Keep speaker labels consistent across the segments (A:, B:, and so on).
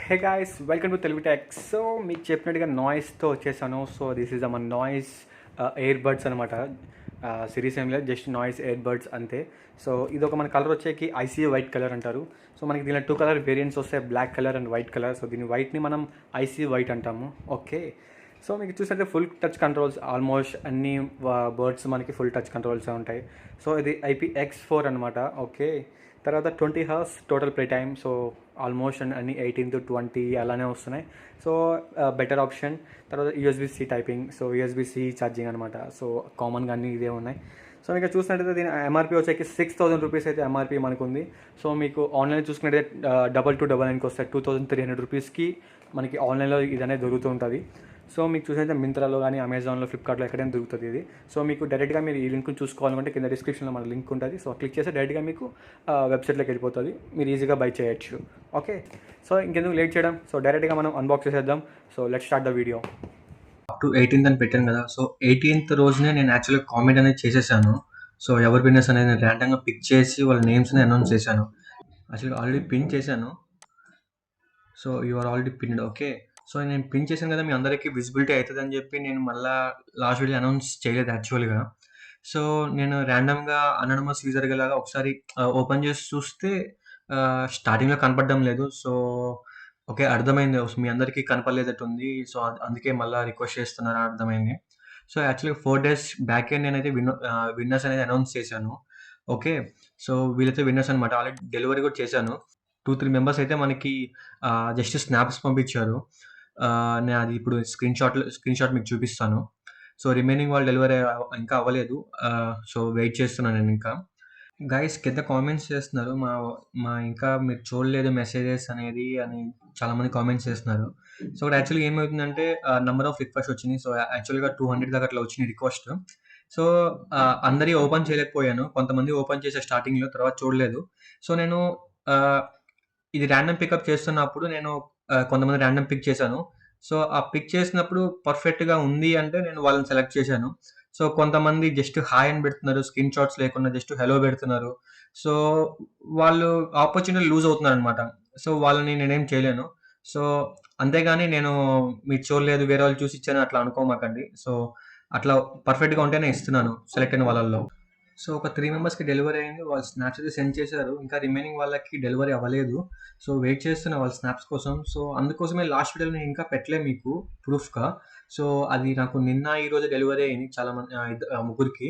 A: Hey guys, welcome to Telugu tech. So మీకు చెప్పినట్టుగా నాయిస్తో వచ్చేసాను. సో దిస్ ఈజ్ మన నాయిస్ ఎయిర్ బడ్స్ అనమాట. సిరీస్ ఏం లేదు, జస్ట్ నాయిస్ ఎయిర్ బడ్స్ అంతే. సో ఇది ఒక మన కలర్ వచ్చేకి ఐసీ వైట్ కలర్ అంటారు. సో మనకి దీనిలో 2 కలర్ వేరియంట్స్ వస్తాయి, black colour and white colour. So దీని వైట్ని మనం ఐసీ వైట్ అంటాము. ఓకే, సో మీకు చూసినట్టే ఫుల్ టచ్ కంట్రోల్స్, ఆల్మోస్ట్ అన్ని బర్డ్స్ మనకి ఫుల్ టచ్ కంట్రోల్సే ఉంటాయి. సో ఇది IP-X4 అనమాట. ఓకే, తర్వాత 20 hours total play time. So almost అన్ని 18 to 20 అలానే వస్తున్నాయి. So better option. తర్వాత USB-C typing, so USB-C charging అనమాట. సో కామన్గా అన్నీ ఇదే ఉన్నాయి. సో మీకు చూసినట్టయితే దీని MRP వచ్చేకి 6,000 రూపీస్ అయితే MRP మనకు ఉంది. సో మీకు ఆన్లైన్ చూసుకున్నట్టయితే 2,299కి వస్తాయి. 2,300 రూపీస్కి మనకి ఆన్లైన్లో ఇది అనేది దొరుకుతూ ఉంటుంది. సో మీకు చూసినట్టే మింత్రాలో కానీ, అమెజాన్లో, ఫ్లిప్కార్ట్లో ఎక్కడైనా దొరుకుతుంది ఇది. సో మీకు డైరెక్ట్గా మీరు ఈ లింక్ని చూసుకోవాలంటే కింద డిస్క్రిప్షన్లో మన లింక్ ఉంటుంది. సో క్లిక్ చేస్తే డైరెక్ట్గా మీకు వెబ్సైట్లోకి వెళ్ళిపోతుంది, మీరు ఈజీగా బై చేయొచ్చు. ఓకే, సో ఇంకెందుకు లేట్ చేయడం, సో డైరెక్ట్గా మనం అన్బాక్స్ చేసేద్దాం. So let's start the video.
B: Up to 18th అని పెట్టాను కదా. సో 18th రోజునే నేను యాక్చువల్గా కామెంట్ అనేది చేసేసాను. సో ఎవరు విన్నర్స్ అనేది నేను ర్యాండమ్గా పిక్ చేసి వాళ్ళ నేమ్స్ అనేది అనౌన్స్ చేశాను. యాక్చువల్గా ఆల్రెడీ పిన్ చేశాను. So you are already pinned. Okay, so నేను పిన్ చేశాను కదా, మీ అందరికీ విజిబిలిటీ అవుతుంది అని చెప్పి నేను మళ్ళీ లాస్ట్ వీడియో అనౌన్స్ చేయలేదు యాక్చువల్గా. సో నేను ర్యాండమ్గా అననమస్ యూజర్ లాగా ఒకసారి ఓపెన్ చేసి చూస్తే స్టార్టింగ్లో కనపడడం లేదు. సో ఓకే, అర్థమైంది, మీ అందరికీ కనపడలేదట్టుంది. సో అందుకే మళ్ళీ రిక్వెస్ట్ చేస్తున్నారని అర్థమైంది. సో యాక్చువల్గా 4 days బ్యాకే నేనైతే విన్నర్స్ అనేది అనౌన్స్ చేశాను. ఓకే, సో వీళ్ళైతే విన్నర్స్ అనమాట. ఆల్రెడీ డెలివరీ కూడా చేశాను. 2-3 మెంబర్స్ అయితే మనకి జస్ట్ స్నాప్స్ పంపించారు. నేను అది ఇప్పుడు స్క్రీన్ షాట్ మీకు చూపిస్తాను. సో రిమైనింగ్ వాళ్ళు డెలివరీ ఇంకా అవ్వలేదు. సో వెయిట్ చేస్తున్నాను నేను ఇంకా. గైస్ కింద కామెంట్స్ చేస్తున్నారు, మా మా ఇంకా మీరు చూడలేదు మెసేజెస్ అనేది అని చాలామంది కామెంట్స్ చేస్తున్నారు. సో ఇక్కడ యాక్చువల్గా ఏమవుతుందంటే నెంబర్ ఆఫ్ రిక్వెస్ట్ వచ్చినాయి. సో యాక్చువల్గా 200 దాకా అట్లా వచ్చినాయి రిక్వెస్ట్. సో అందరి ఓపెన్ చేయలేకపోయాను. కొంతమంది ఓపెన్ చేసే స్టార్టింగ్లో, తర్వాత చూడలేదు. సో నేను ఇది ర్యాండమ్ పికప్ చేస్తున్నప్పుడు నేను కొంతమంది ర్యాండమ్ పిక్ చేశాను. సో ఆ పిక్ చేసినప్పుడు పర్ఫెక్ట్గా ఉంది అంటే నేను వాళ్ళని సెలెక్ట్ చేశాను. సో కొంతమంది జస్ట్ హాయ్ అని పెడుతున్నారు, స్క్రీన్ షాట్స్ లేకుండా జస్ట్ హలో పెడుతున్నారు. సో వాళ్ళు ఆపర్చునిటీ లూజ్ అవుతున్నారు అనమాట. సో వాళ్ళని నేనేం చేయలేను. సో అంతేగాని నేను మీరు చూడలేదు, వేరే వాళ్ళు చూసి ఇచ్చాను అట్లా అనుకోమాకండి. సో అట్లా పర్ఫెక్ట్గా ఉంటేనే ఇస్తున్నాను సెలెక్ట్ అయిన వాళ్ళల్లో. సో ఒక 3 మెంబర్స్కి డెలివరీ అయింది. వాళ్ళు స్నాప్స్ అయితే సెండ్ చేశారు. ఇంకా రిమైనింగ్ వాళ్ళకి డెలివరీ అవ్వలేదు. సో వెయిట్ చేస్తున్నా వాళ్ళ స్నాప్స్ కోసం. సో అందుకోసమే లాస్ట్ వీడియోలో నేను ఇంకా పెట్టలే మీకు ప్రూఫ్గా. సో అది నాకు నిన్న ఈరోజు డెలివరీ అయింది చాలా మంది, ముగ్గురికి.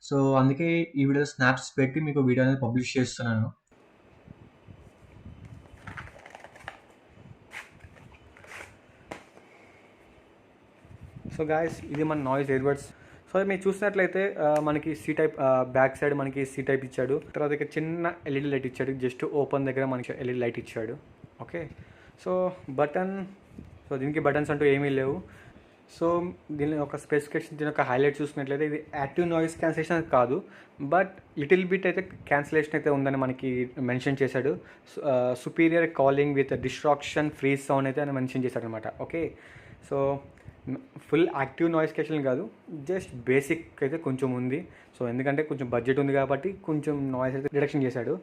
B: సో అందుకే ఈ వీడియో స్నాప్స్ పెట్టి మీకు వీడియో అనేది పబ్లిష్ చేస్తున్నాను.
A: సో గాయస్, ఇది మన నాయిస్ ఎయిర్బడ్స్. సో మీరు చూసినట్లయితే మనకి సి టైప్, బ్యాక్ సైడ్ మనకి సి టైప్ ఇచ్చాడు. తర్వాత ఇక చిన్న LED లైట్ ఇచ్చాడు, జస్ట్ ఓపెన్ దగ్గర మనకి LED లైట్ ఇచ్చాడు. ఓకే, సో బటన్, సో దీనికి బటన్స్ అంటూ ఏమీ లేవు. సో దీని ఒక స్పెసిఫికేషన్, దీని ఒక హైలైట్ చూసుకున్నట్లయితే ఇది యాక్టివ్ నాయిస్ క్యాన్సిలేషన్ కాదు, బట్ లిటిల్ బిట్ అయితే క్యాన్సిలేషన్ అయితే ఉందని మనకి మెన్షన్ చేశాడు. Superior calling with distraction free sound అయితే అని మెన్షన్ చేశాడు అనమాట. Okay, so full active noise cancellation కాదు, జస్ట్ బేసిక్ అయితే కొంచెం ఉంది. సో ఎందుకంటే కొంచెం బడ్జెట్ ఉంది కాబట్టి కొంచెం నాయిస్ అయితే రిడక్షన్ చేశాడు.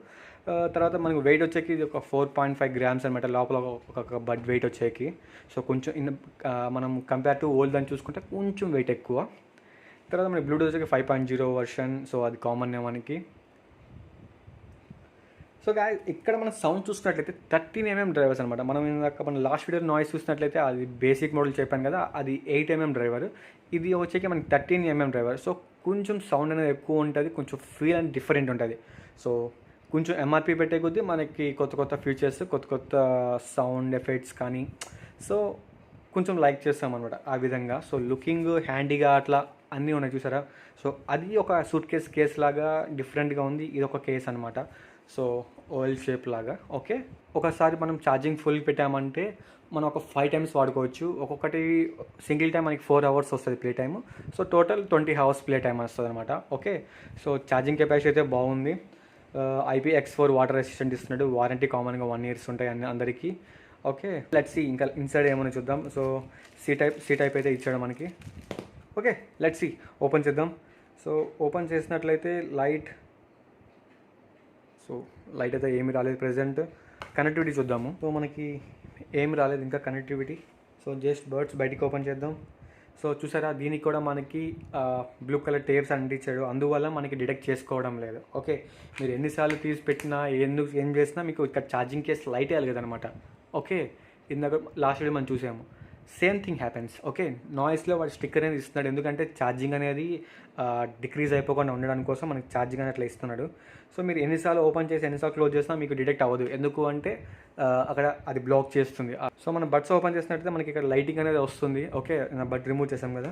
A: తర్వాత మనకు వెయిట్ వచ్చేకి ఇది ఒక 4.5 grams అనమాట, లోపల ఒక బడ్ వెయిట్ వచ్చేకి. సో కొంచెం మనం కంపేర్ టు ఓల్డ్ అని చూసుకుంటే కొంచెం వెయిట్ ఎక్కువ. తర్వాత మనకి బ్లూటూత్ వచ్చేకి 5.0 వర్షన్. సో అది కామన్ మనకి. సో ఇక్కడ మనం సౌండ్ చూసుకున్నట్లయితే 13 mm డ్రైవర్స్ అనమాట. మనం లాస్ట్ వీడియో నాయిస్ చూసినట్లయితే అది బేసిక్ మోడల్ చెప్పాను కదా, అది 8 mm డ్రైవర్. ఇది వచ్చేకి మనకి 13 mm డ్రైవర్. సో కొంచెం సౌండ్ అనేది ఎక్కువ ఉంటుంది, కొంచెం ఫీల్ అండ్ డిఫరెంట్ ఉంటుంది. సో కొంచెం MRP పెట్టే కొద్దీ మనకి కొత్త కొత్త ఫీచర్స్, కొత్త కొత్త సౌండ్ ఎఫెక్ట్స్ కానీ సో కొంచెం లైక్ చేస్తాం అనమాట ఆ విధంగా. సో లుకింగ్ హ్యాండీగా అట్లా అన్నీ ఉన్నాయి చూసారా. సో అది ఒక సూట్ కేస్ లాగా డిఫరెంట్గా ఉంది. ఇది ఒక కేస్ అనమాట. సో ఓవెల్ షేప్ లాగా. ఓకే, ఒకసారి మనం ఛార్జింగ్ ఫుల్ పెట్టామంటే మనం ఒక 5 times వాడుకోవచ్చు. ఒక్కొక్కటి సింగిల్ టైం మనకి 4 hours వస్తుంది play time. So total 20 hours play time వస్తుంది అనమాట. ఓకే, సో ఛార్జింగ్ కెపాసిటీ అయితే బాగుంది. IP-X4 వాటర్ రెసిస్టెంట్ ఇస్తున్నాడు. వారంటీ కామన్గా 1 year ఉంటాయి అందరికీ. ఓకే, లెట్స్ సీ ఇంకా ఇన్సైడ్ ఏమైనా చూద్దాం. సో సి టైప్ అయితే ఇచ్చాడు మనకి. ఓకే, లెట్స్ సీ, ఓపెన్ చేద్దాం. సో ఓపెన్ చేసినట్లయితే లైట్ అయితే ఏమీ రాలేదు ప్రెజెంట్. కనెక్టివిటీ చూద్దాము. సో మనకి ఏం రాలేదు ఇంకా కనెక్టివిటీ. సో జస్ట్ బర్డ్స్ బయటికి ఓపెన్ చేద్దాం. సో చూసారా, దీనికి కూడా మనకి బ్లూ కలర్ టేప్స్ అంటించాడు, అందువల్ల మనకి డిటెక్ట్ చేసుకోవడం లేదు. ఓకే, మీరు ఎన్నిసార్లు తీసి పెట్టినా ఏం చేసినా మీకు ఇక్కడ ఛార్జింగ్ కేస్ లైట్ వేయాలి కదనమాట. ఓకే, ఇందాక లాస్ట్ వీడియో మనం చూసాము, సేమ్ థింగ్ హ్యాపెన్స్. ఓకే, నాయిస్లో వాడు స్టిక్కర్ అనేది ఇస్తున్నాడు, ఎందుకంటే ఛార్జింగ్ అనేది డిక్రీజ్ అయిపోకుండా ఉండడానికి కోసం మనకి ఛార్జింగ్ అనేది అట్లా ఇస్తున్నాడు. సో మీరు ఎన్నిసార్లు ఓపెన్ చేసి ఎన్నిసార్లు క్లోజ్ చేసినా మీకు డిటెక్ట్ అవ్వదు. ఎందుకు అంటే అక్కడ అది బ్లాక్ చేస్తుంది. సో మనం బడ్స్ ఓపెన్ చేసినట్టయితే మనకి ఇక్కడ లైటింగ్ అనేది వస్తుంది. ఓకే, బడ్ రిమూవ్ చేసాం కదా.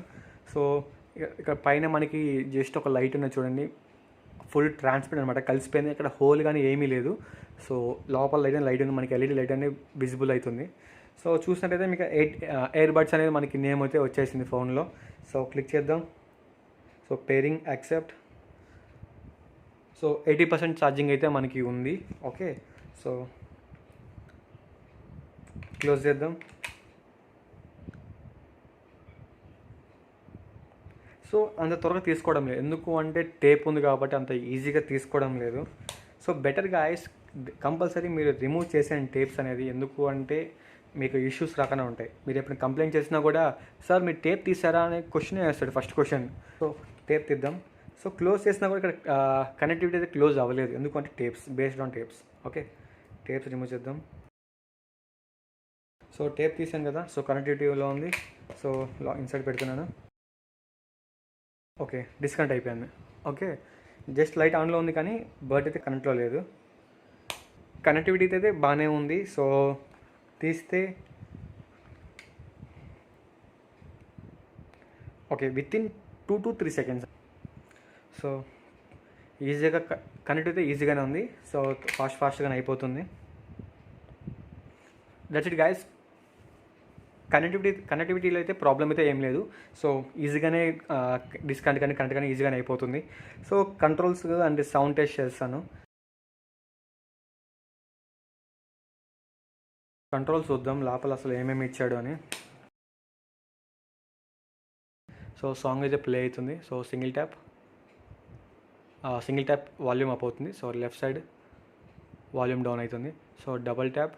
A: సో ఇక్కడ పైన మనకి జస్ట్ ఒక లైట్ ఉన్నది చూడండి, ఫుల్ ట్రాన్స్పరెంట్ అనమాట, కలిసిపోయింది, ఇక్కడ హోల్ కానీ ఏమీ లేదు. సో లోపల లైట్ ఉంది, మనకి ఎల్ఈడి లైట్ అనేది విజిబుల్ అవుతుంది. సో చూసినట్టయితే మీకు ఎయిర్ బడ్స్ అనేది మనకి నేమ్ అయితే వచ్చేసింది ఫోన్లో. సో క్లిక్ చేద్దాం. So pairing accept. So 80% charging అయితే మనకి ఉంది. ఓకే, సో క్లోజ్ చేద్దాం. సో అంత త్వరగా తీసుకోవడం లేదు, ఎందుకు అంటే టేప్ ఉంది కాబట్టి అంత ఈజీగా తీసుకోవడం లేదు. సో బెటర్ గాయస్, కంపల్సరీ మీరు రిమూవ్ చేసిన టేప్స్ అనేది, ఎందుకు అంటే మీకు ఇష్యూస్ రాకుండా ఉంటాయి. మీరు ఎప్పుడు కంప్లైంట్ చేసినా కూడా సార్ మీరు టేప్ తీసారా అనే క్వశ్చన్ వేస్తాడు, ఫస్ట్ క్వశ్చన్. సో టేప్ తీద్దాం. సో క్లోజ్ చేసినా కూడా ఇక్కడ కనెక్టివిటీ అయితే క్లోజ్ అవ్వలేదు, ఎందుకంటే tapes, based on tapes. Okay, tapes remove చేద్దాం. సో టేప్ తీసాను కదా, సో కనెక్టివిటీలో ఉంది. సో ఇన్సర్ట్ పెడుతున్నాను. ఓకే, డిస్కనెక్ట్ అయిపోయింది. ఓకే, జస్ట్ లైట్ ఆన్లో ఉంది కానీ బర్డ్ అయితే కనెక్ట్లో లేదు. కనెక్టివిటీ అయితే బాగానే ఉంది. సో తీస్తే okay, within 2 to 3 seconds. So ఈజీగా కనెక్టివిటీ ఈజీగానే ఉంది. సో ఫాస్ట్గానే అయిపోతుంది. That's it guys. కనెక్టివిటీలో అయితే ప్రాబ్లం అయితే ఏం లేదు. సో ఈజీగానే డిస్కనెక్ట్ కానీ కనెక్ట్ కానీ ఈజీగానే అయిపోతుంది. So controls and sound test చేస్తాను. కంట్రోల్స్ చూద్దాం లోపల అసలు ఏమేమి ఇచ్చాడు అని. సో సాంగ్ అయితే ప్లే అవుతుంది. So single tap volume up అవుతుంది. So left side volume down అవుతుంది. So double tap.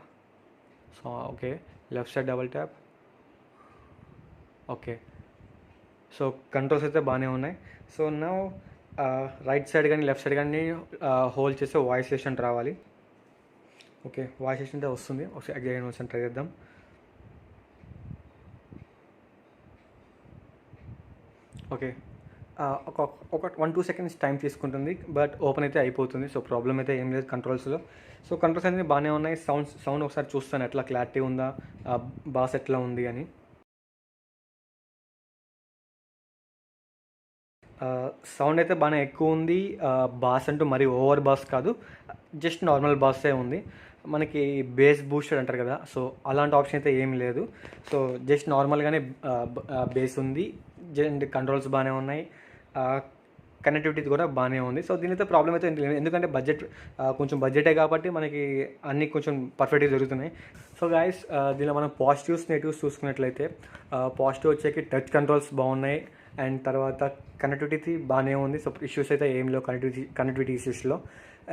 A: So okay, left side double tap. Okay, so controls అయితే బాగానే ఉన్నాయి. సో నా రైట్ సైడ్ కానీ లెఫ్ట్ సైడ్ కానీ హోల్డ్ చేస్తే వాయిస్ సెషన్ రావాలి. ఓకే, వాయిస్ సెషన్ అయితే వస్తుంది. ఒకసారి అగైన్ ఒకసారి ట్రై చేద్దాం. ఓకే, ఒక 1-2 seconds టైం తీసుకుంటుంది, బట్ ఓపెన్ అయితే అయిపోతుంది. సో ప్రాబ్లం అయితే ఏం లేదు కంట్రోల్స్లో. సో కంట్రోల్స్ అనేది బాగానే ఉన్నాయి. సౌండ్ ఒకసారి చూస్తాను ఎట్లా క్లారిటీ ఉందా, బాస్ ఎట్లా ఉంది అని. సౌండ్ అయితే బాగానే ఎక్కువ ఉంది. బాస్ అంటూ మరీ ఓవర్ బాస్ కాదు, జస్ట్ నార్మల్ బాసే ఉంది. మనకి బేస్ బూస్టర్ అంటారు కదా, సో అలాంటి ఆప్షన్ అయితే ఏం లేదు. సో జస్ట్ నార్మల్గానే బేస్ ఉంది. అండ్ కంట్రోల్స్ బాగానే ఉన్నాయి, కనెక్టివిటీ కూడా బాగానే ఉంది. సో దీనితో ప్రాబ్లం అయితే లేదు, ఎందుకంటే కొంచెం బడ్జెటే కాబట్టి మనకి అన్నీ కొంచెం పర్ఫెక్ట్గా జరుగుతున్నాయి. సో గాయస్, దీనిలో మనం పాజిటివ్స్ నెగిటివ్స్ చూసుకున్నట్లయితే పాజిటివ్ వచ్చేకి టచ్ కంట్రోల్స్ బాగున్నాయి, అండ్ తర్వాత కనెక్టివిటీ బాగానే ఉంది. సో ఇష్యూస్ అయితే ఏం లేవు కనెక్టివిటీ ఇష్యూస్లో.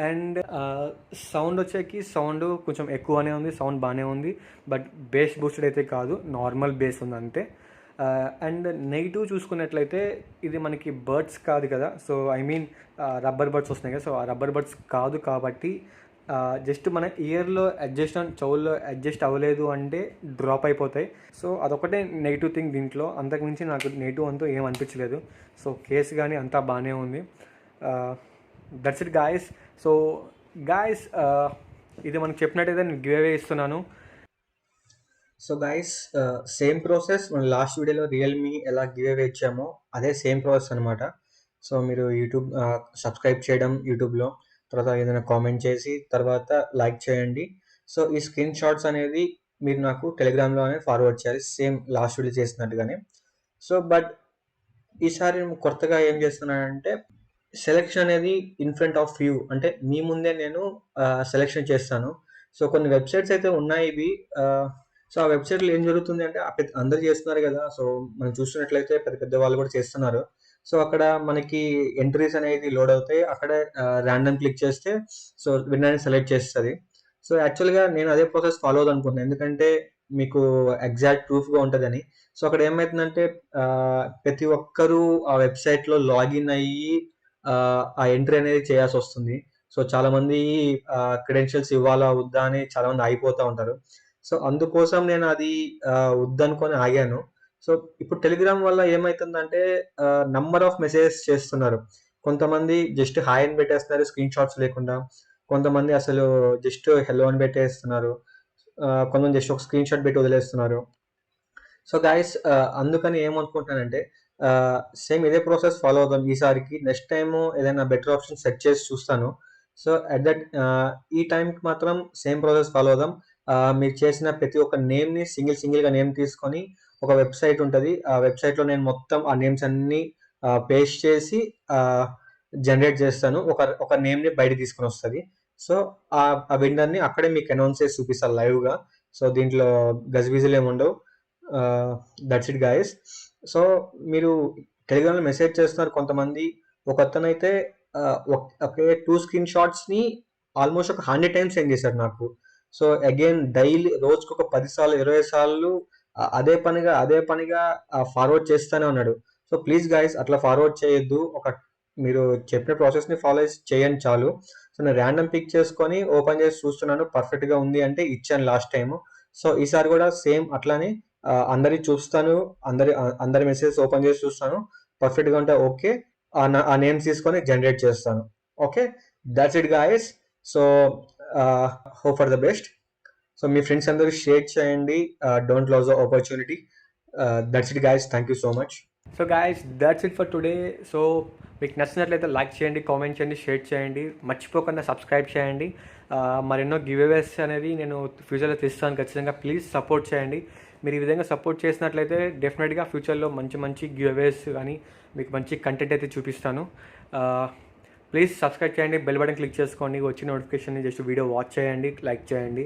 A: అండ్ సౌండ్ వచ్చేకి సౌండ్ కొంచెం ఎక్కువనే ఉంది, సౌండ్ బాగానే ఉంది, బట్ బేస్ బూస్టెడ్ అయితే కాదు, నార్మల్ బేస్ ఉంది అంతే. అండ్ నెగిటివ్ చూసుకున్నట్లయితే ఇది మనకి బర్డ్స్ కాదు కదా, so I mean rubber birds వస్తున్నాయి కదా, సో ఆ రబ్బర్ బర్డ్స్ కాదు కాబట్టి జస్ట్ మన ఇయర్లో చెవుల్లో అడ్జస్ట్ అవ్వలేదు అంటే డ్రాప్ అయిపోతాయి. సో అదొకటే నెగిటివ్ థింగ్ దీంట్లో, అంతకుమించి నాకు నెగిటివ్ అంటూ ఏం అనిపించలేదు. సో కేస్ కానీ అంతా బాగానే ఉంది. That's it guys. So guys, ఇది మనకు చెప్పినట్టయితే నేను గివ్ అవే ఇస్తున్నాను.
B: సో గైస్, సేమ్ ప్రాసెస్ మన లాస్ట్ వీడియోలో రియల్మీ ఎలా గివ్ అవే ఇచ్చామో అదే సేమ్ ప్రాసెస్ అనమాట. సో మీరు యూట్యూబ్ సబ్స్క్రైబ్ చేయడం యూట్యూబ్లో, తర్వాత ఏదైనా కామెంట్ చేసి తర్వాత లైక్ చేయండి. సో ఈ స్క్రీన్ షాట్స్ అనేది మీరు నాకు టెలిగ్రామ్లోనే ఫార్వర్డ్ చేయాలి, సేమ్ లాస్ట్ వీడియో చేసినట్టుగానే. సో బట్ ఈసారి నేను కొత్తగా ఏం చేస్తున్నానంటే సెలెక్షన్ అనేది ఇన్ ఫ్రంట్ ఆఫ్ యూ, అంటే మీ ముందే నేను సెలెక్షన్ చేస్తాను. సో కొన్ని వెబ్సైట్స్ అయితే ఉన్నాయి ఇవి. సో ఆ వెబ్సైట్లో ఏం జరుగుతుంది అంటే అందరు చేస్తున్నారు కదా, సో మనం చూస్తున్నట్లయితే పెద్ద పెద్ద వాళ్ళు కూడా చేస్తున్నారు. సో అక్కడ మనకి ఎంట్రీస్ అనేది లోడ్ అవుతాయి, అక్కడ ర్యాండమ్ క్లిక్ చేస్తే సో విన్నర్ని సెలెక్ట్ చేస్తుంది. సో యాక్చువల్గా నేను అదే ప్రాసెస్ ఫాలో అవుదాం అనుకుంటున్నాను, ఎందుకంటే మీకు ఎగ్జాక్ట్ ప్రూఫ్గా ఉంటుందని. సో అక్కడ ఏమవుతుందంటే ప్రతి ఒక్కరూ ఆ వెబ్సైట్లో లాగిన్ అయ్యి ఆ ఎంట్రీ అనేది చేయాల్సి వస్తుంది. సో చాలామంది క్రెడెన్షియల్స్ ఇవ్వాలా వద్దా అని చాలామంది ఆగిపోతూ ఉంటారు. సో అందుకోసం నేను అది వద్దనుకొని ఆగాను. సో ఇప్పుడు టెలిగ్రామ్ వల్ల ఏమవుతుందంటే నంబర్ ఆఫ్ మెసేజెస్ చేస్తున్నారు. కొంతమంది జస్ట్ హాయ్ అని పెట్టేస్తున్నారు స్క్రీన్ షాట్స్ లేకుండా. కొంతమంది అసలు జస్ట్ హెల్లో అని పెట్టేస్తున్నారు. కొంతమంది జస్ట్ ఒక స్క్రీన్ షాట్ పెట్టి వదిలేస్తున్నారు. సో గైస్ అందుకని ఏమనుకుంటున్నానంటే సేమ్ ఇదే ప్రాసెస్ ఫాలో అవుదాం ఈసారికి. నెక్స్ట్ టైము ఏదైనా బెటర్ ఆప్షన్ సెట్ చేసి చూస్తాను. సో అట్ దట్ ఈ టైంకి మాత్రం సేమ్ ప్రాసెస్ ఫాలో అవుదాం. మీరు చేసిన ప్రతి ఒక్క నేమ్ని సింగిల్గా నేమ్ తీసుకొని ఒక వెబ్సైట్ ఉంటుంది. ఆ వెబ్సైట్లో నేను మొత్తం ఆ నేమ్స్ అన్నీ పేస్ట్ చేసి జనరేట్ చేస్తాను. ఒక నేమ్ని బయట తీసుకొని వస్తుంది. సో ఆ విన్నర్ని అక్కడే మీకు అనౌన్స్ చేసి చూపిస్తాను లైవ్గా. సో దీంట్లో గజిబిజిలు ఏమి ఉండవు. That's it guys. సో మీరు టెలిగ్రామ్లో మెసేజ్ చేస్తున్నారు కొంతమంది. ఒక అతనైతే ఒకే 2 స్క్రీన్ షాట్స్ని ఆల్మోస్ట్ ఒక 100 టైమ్స్ సెండ్ చేశాడు నాకు. సో అగైన్ డైలీ రోజుకు ఒక 10 సార్లు 20 సార్లు అదే పనిగా ఫార్వర్డ్ చేస్తూనే ఉన్నాడు. సో ప్లీజ్ గైస్ అట్లా ఫార్వర్డ్ చేయొద్దు. మీరు చెప్పిన ప్రాసెస్ని ఫాలో చేయండి చాలు. సో నేను ర్యాండమ్ పిక్ చేసుకొని ఓపెన్ చేసి చూస్తున్నాను, పర్ఫెక్ట్గా ఉంది అంటే ఇచ్చాను లాస్ట్ టైము. సో ఈసారి కూడా సేమ్ అట్లానే అందరి చూస్తాను, అందరి మెసేజ్ ఓపెన్ చేసి చూస్తాను, పర్ఫెక్ట్గా ఉంటే ఓకే, ఆ నేమ్స్ తీసుకొని జనరేట్ చేస్తాను. Okay, that's it guys. So hope for the best. So మీ ఫ్రెండ్స్ అందరూ షేర్ చేయండి. Don't lose the opportunity. That's it guys, thank you so much.
A: So guys that's it for today. So మీకు నచ్చినట్లయితే like చేయండి, comment చేయండి, share చేయండి, మర్చిపోకుండా subscribe చేయండి. మరెన్నో గివ్అవేస్ అనేది నేను ఫ్యూచర్లో తీస్తాను ఖచ్చితంగా. ప్లీజ్ సపోర్ట్ చేయండి. మీరు ఈ విధంగా సపోర్ట్ చేసినట్లయితే డెఫినెట్గా ఫ్యూచర్లో మంచి గివ్అవేస్ కానీ మీకు మంచి కంటెంట్ అయితే చూపిస్తాను. ప్లీజ్ సబ్స్క్రైబ్ చేయండి, బెల్ బటన్ క్లిక్ చేసుకోండి, వచ్చిన నోటిఫికేషన్ని జస్ట్ వీడియో వాచ్ చేయండి, లైక్ చేయండి.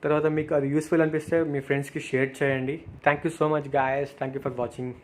A: తర్వాత మీకు అది యూస్ఫుల్ అనిపిస్తే మీ ఫ్రెండ్స్కి షేర్ చేయండి. Thank you so much guys, thank you for watching.